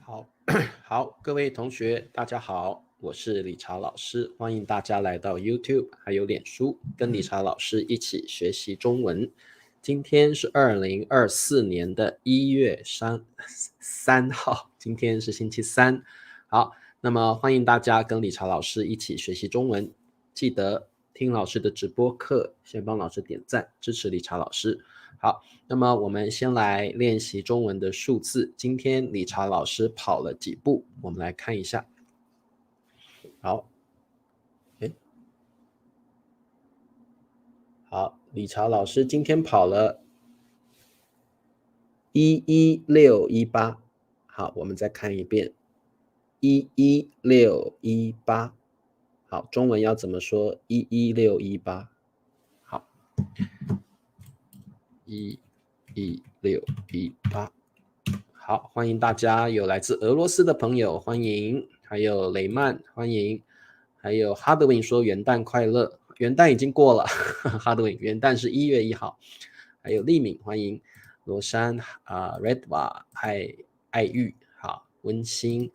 好，好，各位同学，大家好，我是理查老师，欢迎大家来到 YouTube 还有脸书，跟理查老师一起学习中文。今天是2024年的1月3号，今天是星期三。好，那么欢迎大家跟理查老师一起学习中文，记得听老师的直播课，先帮老师点赞，支持理查老师。好，那么我们先来练习中文的数字。今天理查老师跑了几步？我们来看一下。好，好，理查老师今天跑了11618。好，我们再看一遍11618。好，中文要怎么说11618？好11618。好，欢迎大家，有来自俄罗斯的朋友，欢迎，还有雷曼，欢迎，还有哈德win说元旦快乐，元旦已经过了，哈德 win 元旦是1月1号，还有丽敏，欢迎，罗珊Redva 爱玉，好，温馨，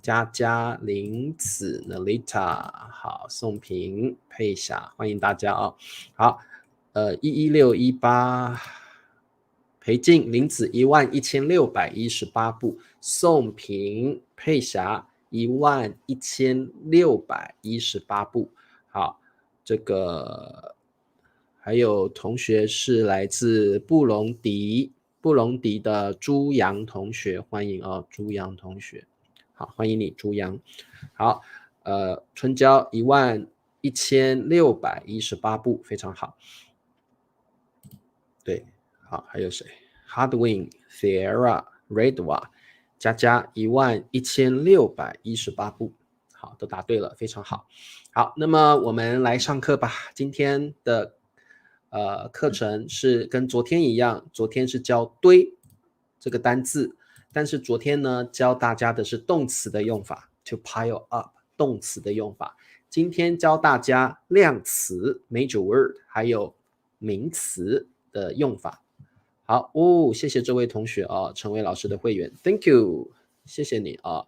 佳佳，林子 Nalita， 好，宋平，佩霞，欢迎大家啊，好11618。裴静、林子11618步，宋平、佩霞11618步。好，这个还有同学是来自布隆迪的朱阳同学，欢迎哦，朱阳同学，好，欢迎你，朱阳。好，春娇11618步，非常好。对，好，还有谁 ？Hardwin、Sierra、Redwa、佳佳11618步，好，都答对了，非常好。好，那么我们来上课吧。今天的课程是跟昨天一样，昨天是教堆这个单字，但是昨天呢教大家的是动词的用法 ，to pile up 动词的用法。今天教大家量词 major word 还有名词的用法。好哦，谢谢这位同学啊，成为老师的会员 ，Thank you， 谢谢你啊。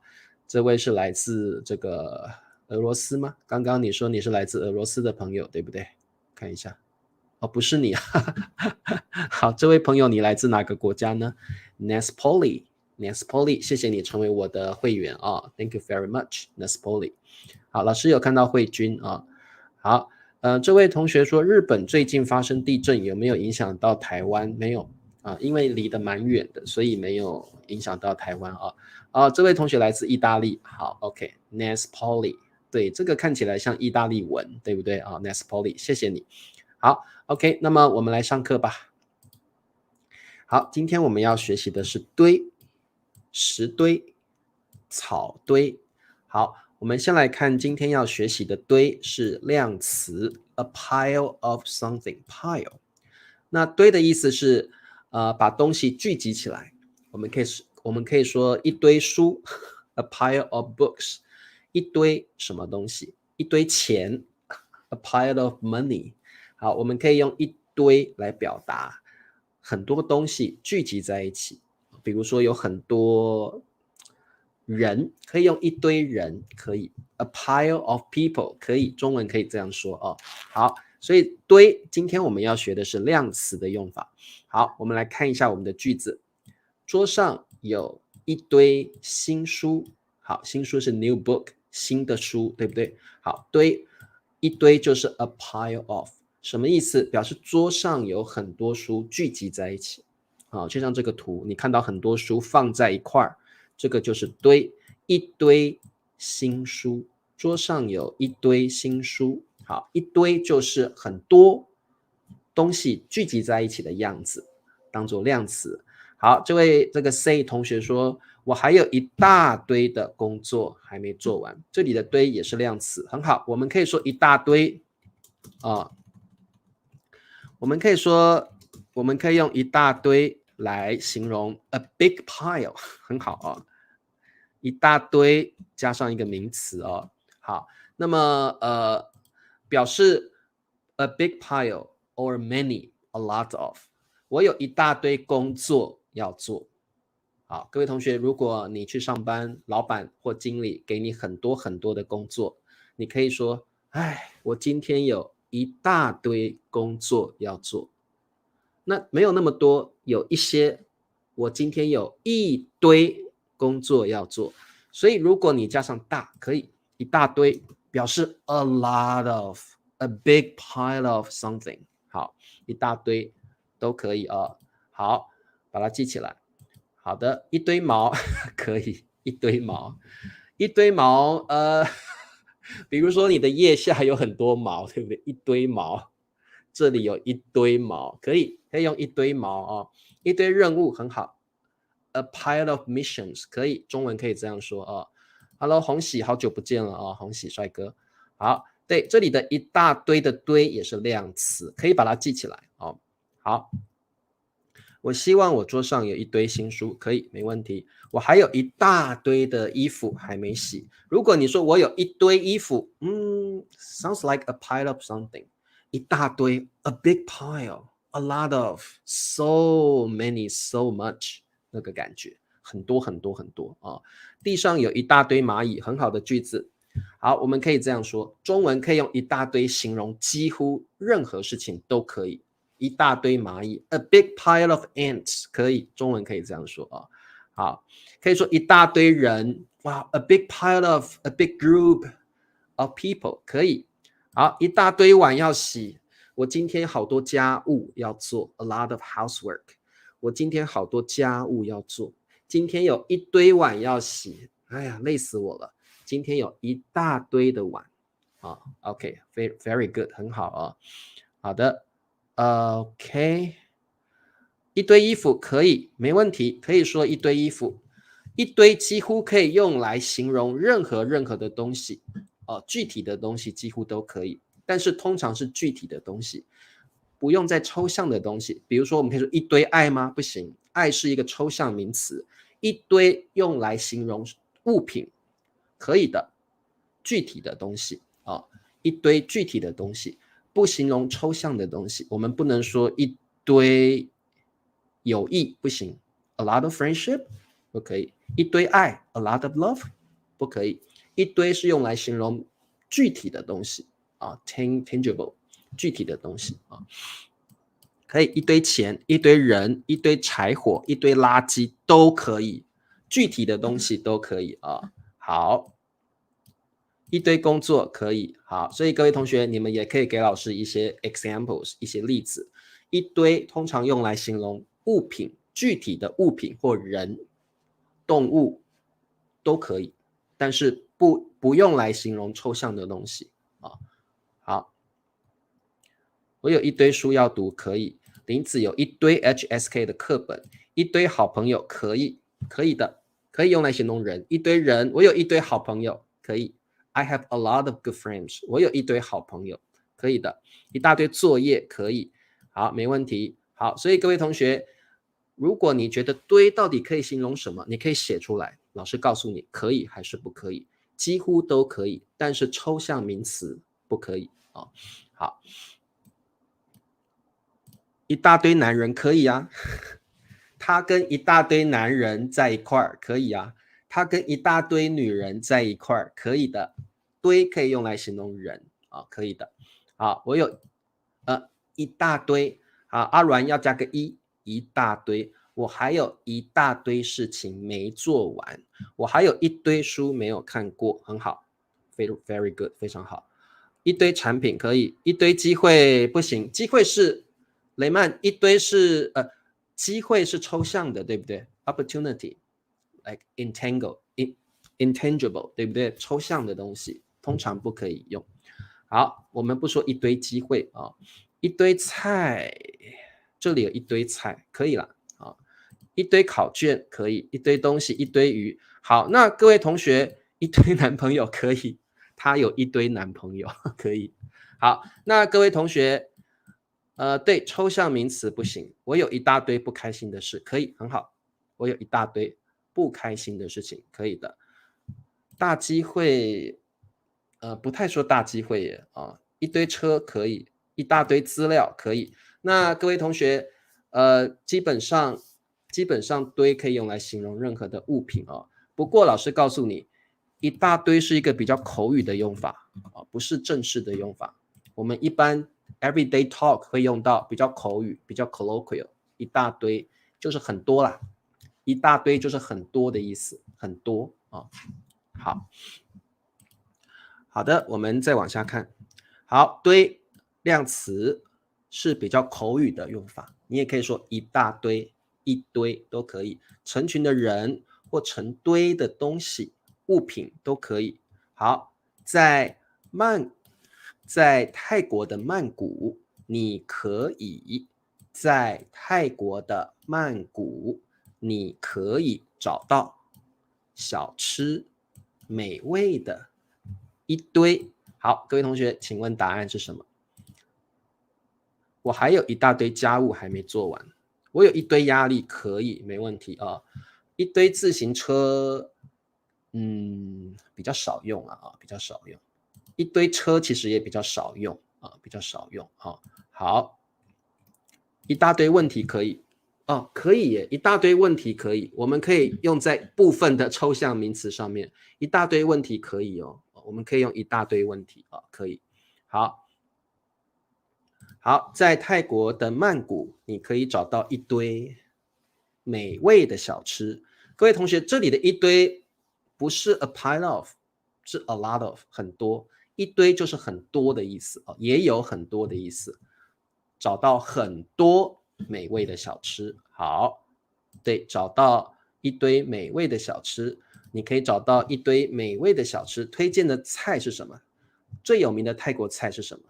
这位是来自这个俄罗斯吗？刚刚你说你是来自俄罗斯的朋友，对不对？看一下，哦，不是你啊。好，这位朋友你来自哪个国家呢 ？Nespoli，谢谢你成为我的会员啊 ，Thank you very much，Nespoli。好，老师有看到慧君啊。好，这位同学说日本最近发生地震，有没有影响到台湾？没有啊，因为离得蛮远的，所以没有影响到台湾啊。这位同学来自意大利，好 ，OK，Nespoli，对，这个看起来像意大利文，对不对啊？Nespoli，谢谢你。好 ，OK，那么我们来上课吧。好，今天我们要学习的是堆、石堆、草堆。好，我们先来看今天要学习的堆是量词 a pile of something，pile。那堆的意思是把东西聚集起来，我们可以说一堆书a pile of books， 一堆什么东西，一堆钱 a pile of money。好，我们可以用一堆来表达很多东西聚集在一起，比如说有很多人，可以用一堆人，可以 a pile of people， 可以中文可以这样说哦。好，所以堆今天我们要学的是量词的用法。好，我们来看一下我们的句子。桌上有一堆新书，好，新书是 new book， 新的书，对不对？好，一堆就是 a pile of， 什么意思？表示桌上有很多书聚集在一起。好，就像这个图，你看到很多书放在一块儿，这个就是堆，一堆新书，桌上有一堆新书。好，一堆就是很多东西聚集在一起的样子，当做量词。好，这个 C 同学说，我还有一大堆的工作还没做完，这里的堆也是量词，很好，我们可以说一大堆啊，我们可以用一大堆来形容 a big pile， 很好啊，一大堆加上一个名词哦。好，那么表示 a big pile or many a lot of， 我有一大堆工作要做。好，各位同学，如果你去上班，老板或经理给你很多很多的工作，你可以说，哎，我今天有一大堆工作要做。那没有那么多，有一些，我今天有一堆工作要做。所以如果你加上大，可以一大堆，表示 a lot of，a big pile of something。好，一大堆都可以哦。好，把它记起来。好的，一堆毛可以，一堆毛，一堆毛，比如说你的腋下有很多毛，对不对？一堆毛，这里有一堆毛，可以用一堆毛哦，一堆任务很好，a pile of missions 可以，中文可以这样说哦。Hello，红喜，好久不见了哦，红喜帅哥。好，对，这里的一大堆的堆也是量词，可以把它记起来哦。好。我希望我桌上有一堆新书，可以，没问题。我还有一大堆的衣服还没洗。如果你说我有一堆衣服，sounds like a pile of something，一大堆 ，a big pile，a lot of，so many，so much，那个感觉，很多很多很多啊。地上有一大堆蚂蚁，很好的句子。好，我们可以这样说，中文可以用一大堆形容几乎任何事情都可以。一大堆蚂蚁 ，a big pile of ants， 可以，中文可以这样说啊。好，可以说一大堆人，哇 ，a big pile of，a big group of people， 可以。好，一大堆碗要洗，我今天好多家务要做 ，a lot of housework， 我今天好多家务要做，今天有一堆碗要洗，哎呀，累死我了。今天有一大堆的碗啊 ，OK，very good， 很好啊。好的。OK， 一堆衣服可以，没问题，可以说一堆衣服，一堆几乎可以用来形容任何的东西，具体的东西几乎都可以，但是通常是具体的东西，不用再抽象的东西。比如说，我们可以说一堆爱吗？不行，爱是一个抽象名词，一堆用来形容物品，可以的，具体的东西啊，一堆具体的东西。不形容抽象的东西，我们不能说一堆友谊，不行 ，a lot of friendship 不可以，一堆爱 ，a lot of love 不可以，一堆是用来形容具体的东西啊 ，tangible 具体的东西啊，可以一堆钱、一堆人、一堆柴火、一堆垃圾都可以，具体的东西都可以啊。好。一堆工作可以，好，所以各位同学，你们也可以给老师一些 examples， 一些例子。一堆通常用来形容物品，具体的物品或人、动物都可以，但是不用来形容抽象的东西啊。好，我有一堆书要读，可以。林子有一堆 HSK 的课本，一堆好朋友可以，可以的，可以用来形容人。一堆人，我有一堆好朋友，可以。I have a lot of good friends。我有一堆好朋友，可以的。一大堆作业可以，好，没问题。好，所以各位同学，如果你觉得堆到底可以形容什么，你可以写出来，老师告诉你可以还是不可以，几乎都可以，但是抽象名词不可以啊。好，一大堆男人可以啊，他跟一大堆男人在一块儿可以啊。他跟一大堆女人在一块儿，可以的。堆可以用来形容人啊，可以的。好，我有一大堆啊，阿软要加个一大堆。我还有一大堆事情没做完，我还有一堆书没有看过，很好 ，very good， 非常好。一堆产品可以，一堆机会不行，机会是雷曼，一堆是机会是抽象的，对不对 ？Opportunity。like intangible， 对不对？抽象的东西通常不可以用。好，我们不说一堆机会啊，一堆菜，这里有一堆菜，可以了啊。一堆考卷可以，一堆东西，一堆鱼。好，那各位同学，一堆男朋友可以，他有一堆男朋友可以。好，那各位同学，对，抽象名词不行。我有一大堆不开心的事，可以，很好。我有一大堆不开心的事情，可以的。大机会，不太说大机会耶啊，一堆车可以，一大堆资料可以。那各位同学，基本上基本上堆可以用来形容任何的物品哦。不过老师告诉你，一大堆是一个比较口语的用法啊，不是正式的用法。我们一般 everyday talk 会用到比较口语，比较 colloquial， 一大堆就是很多啦，一大堆就是很多的意思，很多啊。好的，我们再往下看。好，堆量词是比较口语的用法，你也可以说一大堆、一堆都可以，成群的人或成堆的东西、物品都可以。好，在泰国的曼谷，你可以在泰国的曼谷，你可以找到小吃美味的一堆。好，各位同学，请问答案是什么？我还有一大堆家务还没做完，我有一堆压力，可以，没问题啊。一堆自行车，比较少用啊，比较少用。一堆车其实也比较少用啊，比较少用啊。好，一大堆问题可以哦，可以耶，一大堆问题可以，我们可以用在部分的抽象名词上面。一大堆问题可以哦，我们可以用一大堆问题啊，可以。好，在泰国的曼谷，你可以找到一堆美味的小吃。各位同学，这里的一堆不是 a pile of， 是 a lot of， 很多。一堆就是很多的意思，也有很多的意思。找到很多美味的小吃。好，对，找到一堆美味的小吃，你可以找到一堆美味的小吃。推荐的菜是什么？最有名的泰国菜是什么？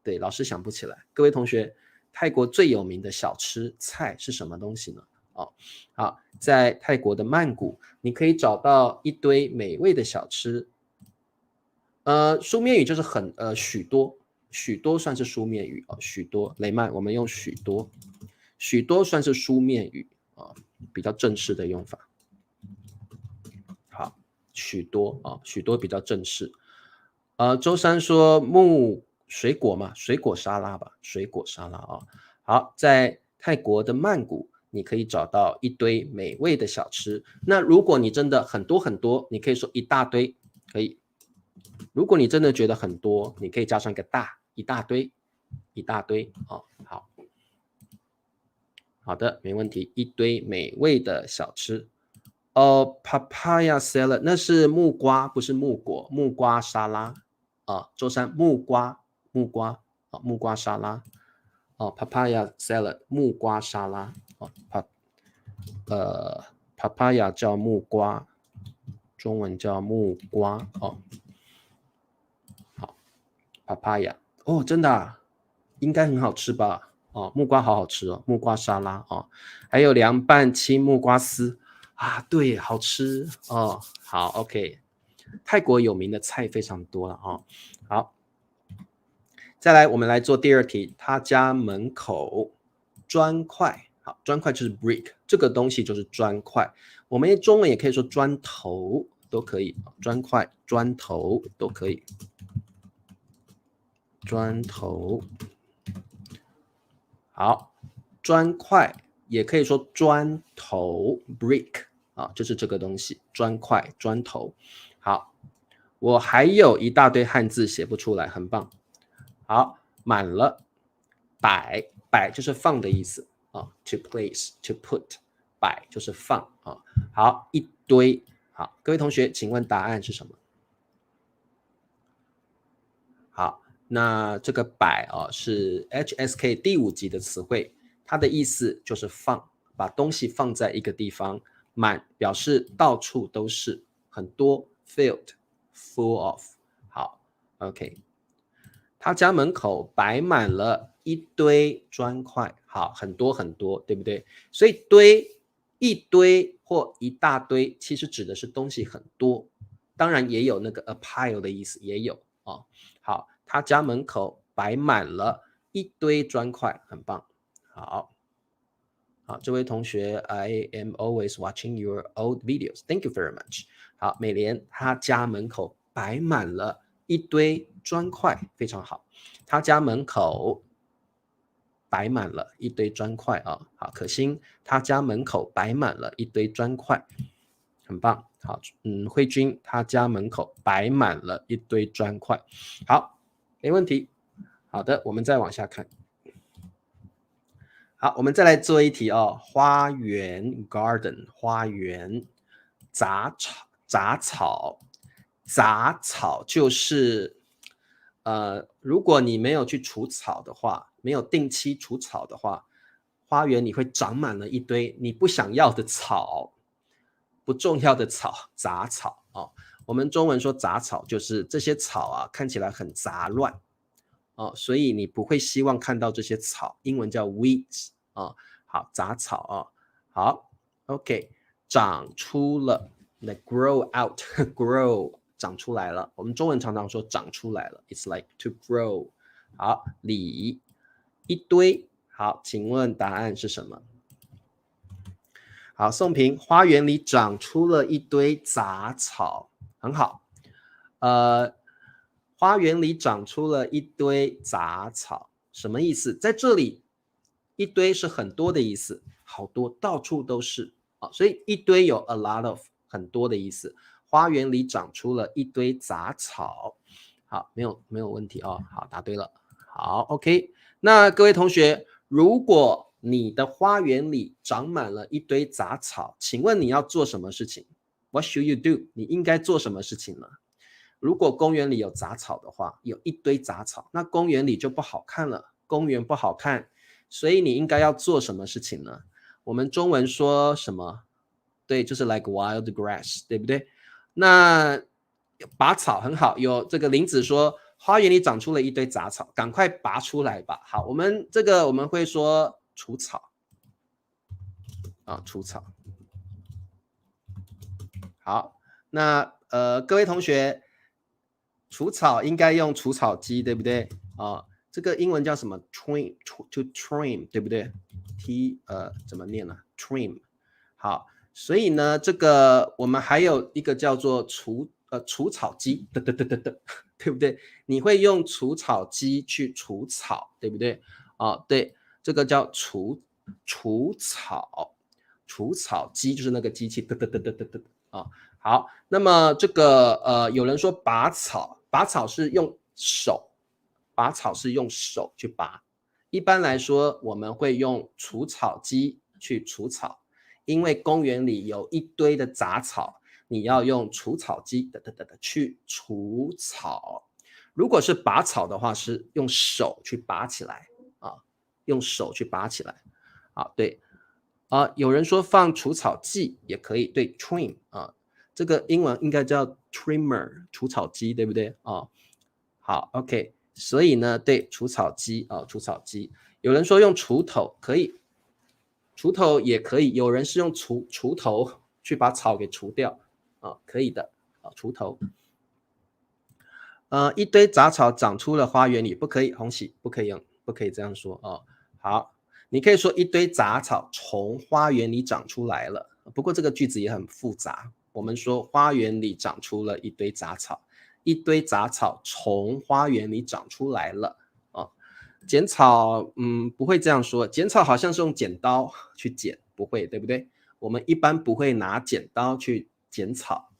对，老师想不起来。各位同学，泰国最有名的小吃菜是什么东西呢？好，在泰国的曼谷，你可以找到一堆美味的小吃。书面语就是许多，许多算是书面语啊，许多。雷曼，我们用许多，许多算是书面语啊，比较正式的用法。好，许多啊，许多比较正式。周三说水果嘛，水果沙拉吧，水果沙拉啊。好，在泰国的曼谷，你可以找到一堆美味的小吃。那如果你真的很多很多，你可以说一大堆，可以。如果你真的觉得很多，你可以加上一个大，一大堆，一大堆哦。好的，没问题，一堆美味的小吃。papaya salad 那是木瓜，不是木果，木瓜沙拉啊。周三木瓜啊，木瓜沙拉哦 ，papaya salad 木瓜沙拉哦，papaya 叫木瓜，中文叫木瓜哦。papaya 哦，真的啊，应该很好吃吧？哦，木瓜好好吃哦，木瓜沙拉哦，还有凉拌青木瓜丝啊，对，好吃哦。好 ，OK， 泰国有名的菜非常多了哦。好，再来我们来做第二题，他家门口砖块，好，砖块就是 brick， 这个东西就是砖块，我们中文也可以说砖头都可以，砖块、砖头都可以。砖头，好，砖块也可以说砖头 brick 啊，就是这个东西，砖块、砖头。好，我还有一大堆汉字写不出来，很棒。好，满了，摆就是放的意思啊 ，to place to put， 摆就是放啊。好，一堆，好，各位同学，请问答案是什么？好。那这个摆啊是 HSK 第5级的词汇，它的意思就是放，把东西放在一个地方。满表示到处都是，很多 filled full of。好 ，OK， 他家门口摆满了一堆砖块，好，很多很多，对不对？所以一堆或一大堆，其实指的是东西很多，当然也有那个 a pile 的意思，也有哦。好。他家门口摆满了一堆砖块，很棒。好，这位同学 ，I am always watching your old videos. Thank you very much. 好，美莲，他家门口摆满了一堆砖块，非常好。他家门口摆满了一堆砖块啊。好，可心他家门口摆满了一堆砖块，很棒。好，慧君他家门口摆满了一堆砖块。好，没问题。好的，我们再往下看。好，我们再来做一题哦。花园 garden 花园，杂草就是如果你没有去除草的话，没有定期除草的话，花园里会长满了一堆你不想要的草，不重要的草，杂草哦。我们中文说杂草就是这些草啊，看起来很杂乱哦，所以你不会希望看到这些草，英文叫 weeds 哦。好，杂草哦。好 ，OK， 长出了 like grow out grow 长出来了，我们中文常常说长出来了 ，it's like to grow。好，里一堆，好，请问答案是什么？好，宋平，花园里长出了一堆杂草，很好。花园里长出了一堆杂草，什么意思？在这里，一堆是很多的意思，好多，到处都是啊，所以一堆有 a lot of 很多的意思。花园里长出了一堆杂草，好，没有问题哦，好，答对了。好 ，OK， 那各位同学，如果你的花园里长满了一堆杂草，请问你要做什么事情 ？What should you do？ 你应该做什么事情呢？如果公园里有杂草的话，有一堆杂草，那公园里就不好看了，公园不好看，所以你应该要做什么事情呢？我们中文说什么？对，就是 like wild grass， 对不对？那拔草很好，有这个林子说花园里长出了一堆杂草，赶快拔出来吧。好，我们会说除草啊，除草。好，那各位同学，除草应该用除草机，对不对？啊，这个英文叫什么 ？trim to trim， 对不对？T 怎么念呢 ？trim。好，所以呢，这个我们还有一个叫做除草机，对不对？你会用除草机去除草，对不对？啊，对，这个叫除草，除草机就是那个机器，啊。好，那么这个有人说拔草，拔草是用手，拔草是用手去拔。一般来说，我们会用除草机去除草，因为公园里有一堆的杂草，你要用除草机去除草。如果是拔草的话，是用手去拔起来啊，用手去拔起来。啊，对，有人说放除草剂也可以，对 ，trim 啊，这个英文应该叫 trimmer 除草机，对不对啊？好 ，OK， 所以呢，对，除草机啊，除草机，有人说用锄头可以，锄头也可以，有人是用锄头去把草给除掉啊，可以的啊，锄头。一堆杂草长出了花园里，不可以，红喜不可以用，不可以这样说哦。好，你可以说一堆杂草从花园里长出来了，不过这个句子也很复杂。我们说花园里长出了一堆杂草，一堆杂草从花园里长出来了啊。剪草，不会这样说，剪草好像是用剪刀去剪，不会，对不对？我们一般不会拿剪刀去剪草，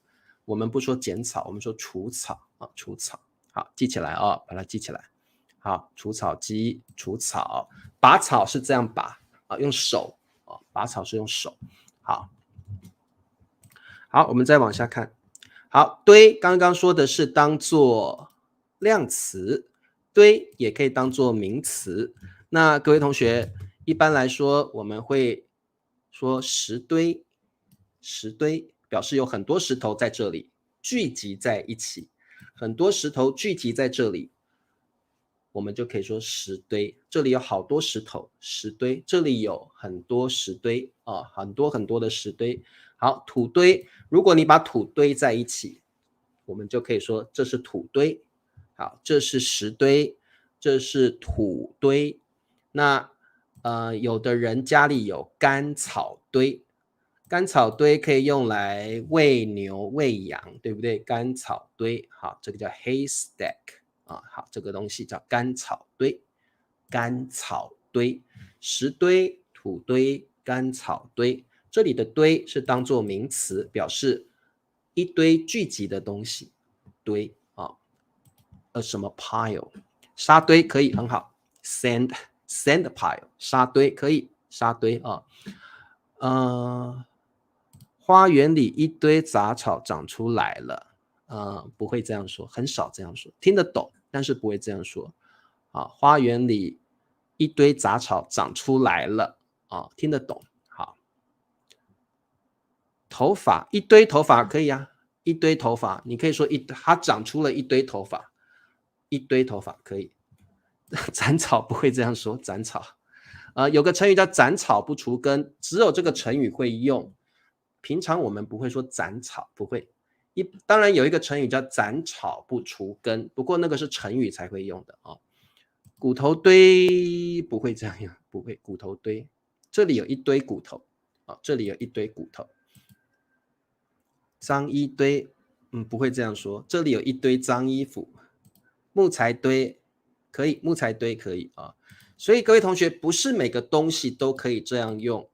我们不说剪草，我们说除草啊，除草。好，记起来哦，把它记起来。好，除草机除草，拔草是这样拔啊，用手啊，拔草是用手。好，好，我们再往下看。好，堆刚刚说的是当做量词，堆也可以当做名词。那各位同学，一般来说我们会说石堆，石堆表示有很多石头在这里聚集在一起，很多石头聚集在这里，我们就可以说石堆。这里有好多石头，石堆。这里有很多石堆啊，很多很多的石堆。好，土堆，如果你把土堆在一起，我们就可以说这是土堆。好，这是石堆，这是土堆。那有的人家里有干草堆，干草堆可以用来喂牛喂羊，对不对？干草堆，好，这个叫 haystack 啊，好，这个东西叫干草堆，干草堆，石堆、土堆、干草堆。这里的堆是当作名词，表示一堆聚集的东西。堆啊，什么 pile， 沙堆可以很好 ，sand pile， 沙堆可以，沙堆啊。花园里一堆杂草长出来了。不会这样说，很少这样说，听得懂，但是不会这样说。花园里一堆杂草长出来了。听得懂。好，头发，一堆头发可以啊，一堆头发，你可以说它长出了一堆头发，一堆头发可以。斩草不会这样说，斩草。有个成语叫斩草不除根，只有这个成语会用。平常我们不会说斩草，不会。当然有一个成语叫斩草不除根，不过那个是成语才会用的啊。骨头堆不会这样用，不会。骨头堆，这里有一堆骨头这里有一堆骨头。脏衣堆，不会这样说，这里有一堆脏衣服。木材堆可以，木材堆可以啊。所以各位同学，不是每个东西都可以这样用，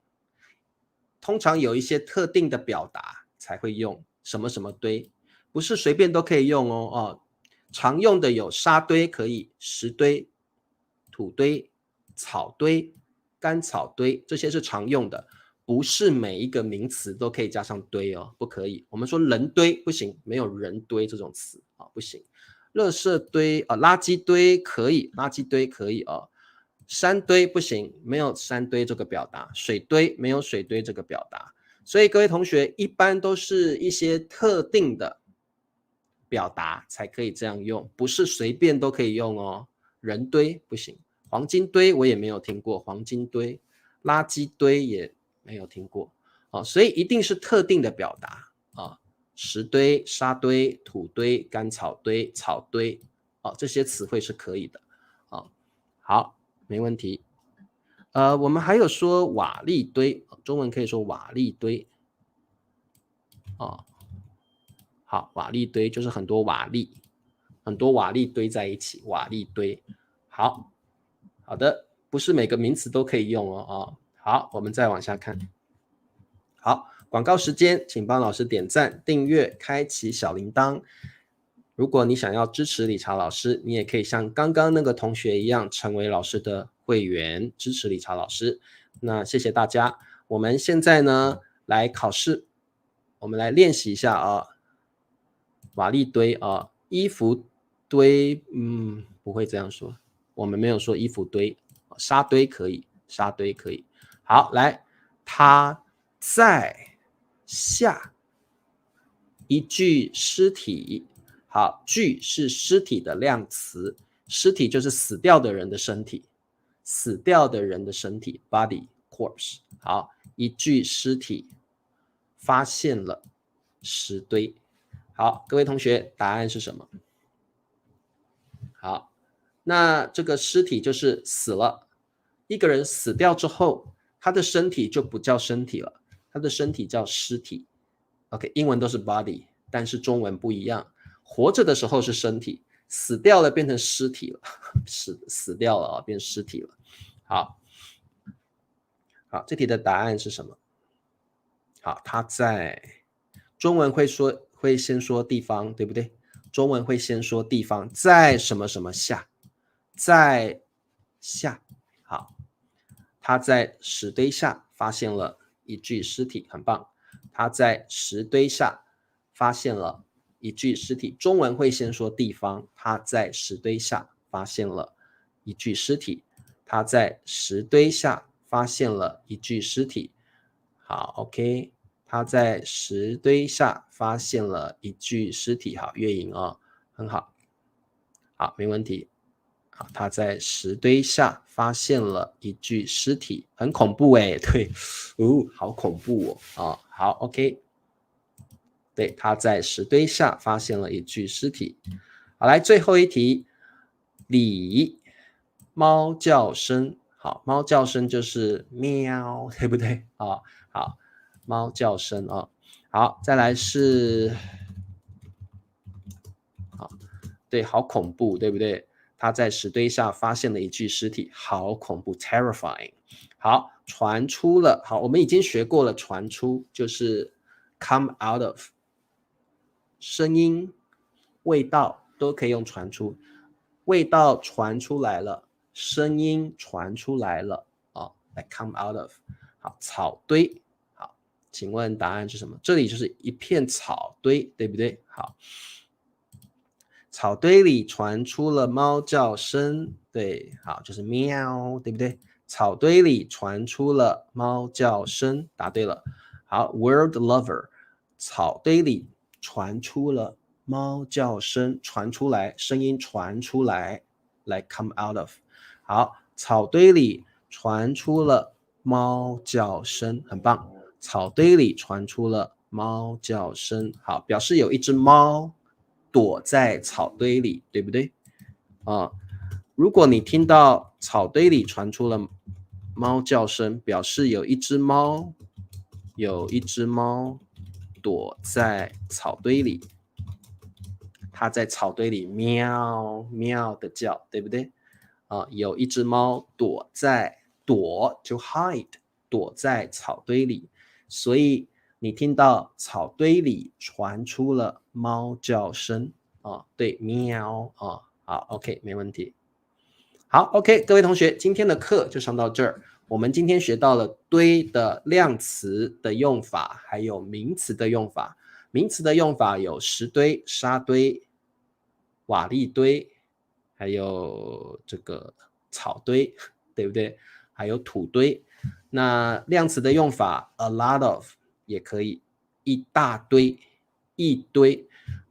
通常有一些特定的表达才会用什么什么堆，不是随便都可以用哦。常用的有沙堆可以，石堆、土堆、草堆、干草堆，这些是常用的，不是每一个名词都可以加上堆哦，不可以。我们说人堆不行，没有人堆这种词不行。垃圾堆垃圾堆可以，垃圾堆可以山堆不行，没有山堆这个表达。水堆没有水堆这个表达。所以各位同学，一般都是一些特定的表达才可以这样用，不是随便都可以用哦。人堆不行，黄金堆我也没有听过，黄金堆，垃圾堆也没有听过所以一定是特定的表达石堆、沙堆、土堆、干草堆、草堆这些词汇是可以的好，没问题。我们还有说瓦砾堆，中文可以说瓦砾堆好，瓦砾堆就是很多瓦砾，很多瓦砾堆在一起，瓦砾堆。好的，不是每个名词都可以用好，我们再往下看。好，广告时间，请帮老师点赞、订阅、开启小铃铛。如果你想要支持理查老师，你也可以像刚刚那个同学一样，成为老师的会员，支持理查老师。那谢谢大家。我们现在呢来考试，我们来练习一下瓦砾堆衣服堆，不会这样说，我们没有说衣服堆。沙堆可以，沙堆可以。好，来，他在下一具尸体。好，具是尸体的量词，尸体就是死掉的人的身体，死掉的人的身体 body corpse。好，一具尸体发现了石堆。好，各位同学，答案是什么？好，那这个尸体就是死了，一个人死掉之后，他的身体就不叫身体了，他的身体叫尸体。OK， 英文都是 body， 但是中文不一样。活着的时候是身体，死掉了变成尸体了，死掉了变尸体了。好，这题的答案是什么？好，他在中文会先说地方，对不对？中文会先说地方，在什么什么下，在下。好，他在石堆下发现了一具尸体，很棒。他在石堆下发现了一具尸体，中文会先说地方，他在石堆下发现了一具尸体，他在石堆下发现了一具尸体。好 ，OK， 他在石堆下发现了一具尸体。好，月影很好，好，没问题。好，他在石堆下发现了一具尸体，很恐怖对，好恐怖好 ，OK。对，他在石堆下发现了一具尸体。好，来最后一题，李猫叫声。好，猫叫声就是喵，对不对好，猫叫声好，再来是对，好恐怖，对不对？他在石堆下发现了一具尸体，好恐怖 terrifying。好，传出了，好，我们已经学过了，传出就是 come out of， 声音、味道都可以用传出，味道传出来了，声音传出来了like come out of。 好，草堆，好，请问答案是什么？这里就是一片草堆，对不对？好，草堆里传出了猫叫声，对，好，就是喵，对不对？草堆里传出了猫叫声，答对了。好 ，word lover， 草堆里传出了猫叫声，传出来，声音传出来 ，like come out of。好，草堆里传出了猫叫声，很棒。草堆里传出了猫叫声，好，表示有一只猫躲在草堆里，对不对？如果你听到草堆里传出了猫叫声，表示有一只猫躲在草堆里，它在草堆里喵喵的叫，对不对？有一只猫躲就 hide， 躲在草堆里，所以你听到草堆里传出了猫叫声对，喵好 OK， 没问题。好 OK， 各位同学，今天的课就上到这儿。我们今天学到了堆的量词的用法，还有名词的用法。名词的用法有石堆、沙堆、瓦砾堆，还有这个草堆，对不对？还有土堆。那量词的用法 a lot of 也可以，一大堆、一堆，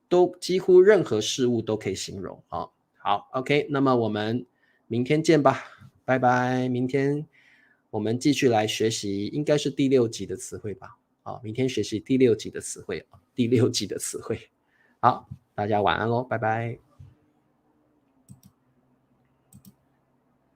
都几乎任何事物都可以形容好 OK， 那么我们明天见吧，拜拜。明天我们继续来学习，应该是第6集的词汇吧。明天学习第6集的词汇，第6集的词汇。好，大家晚安喽，拜拜。